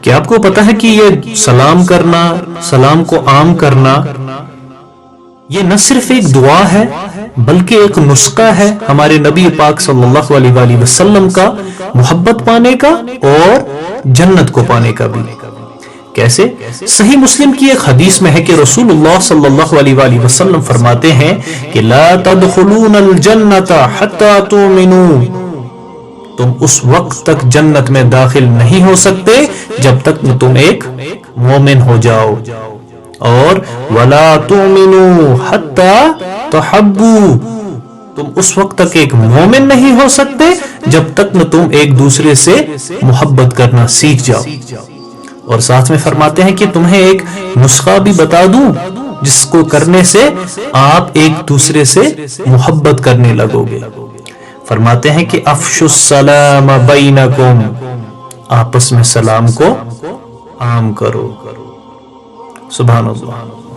کہ آپ کو پتا ہے کہ یہ سلام کرنا، سلام کو عام کرنا، یہ نہ صرف ایک دعا ہے بلکہ ایک نسخہ ہے ہمارے نبی پاک صلی اللہ علیہ وآلہ وسلم کا محبت پانے کا اور جنت کو پانے کا بھی۔ کیسے؟ صحیح مسلم کی ایک حدیث میں ہے کہ رسول اللہ صلی اللہ علیہ وآلہ وسلم فرماتے ہیں کہ لا تدخلون الجنت حتی تؤمنوا، تم اس وقت تک جنت میں داخل نہیں ہو سکتے جب تک تم ایک مومن ہو جاؤ، اور ولا تؤمنوا حتی تحبوا، تم اس وقت تک ایک مومن نہیں ہو سکتے جب تک نہ تم ایک دوسرے سے محبت کرنا سیکھ جاؤ۔ اور ساتھ میں فرماتے ہیں کہ تمہیں ایک نسخہ بھی بتا دوں جس کو کرنے سے آپ ایک دوسرے سے محبت کرنے لگو گے۔ فرماتے ہیں کہ افشوا السلام بینکم، آپس میں سلام کو عام کرو۔ سبحان اللہ۔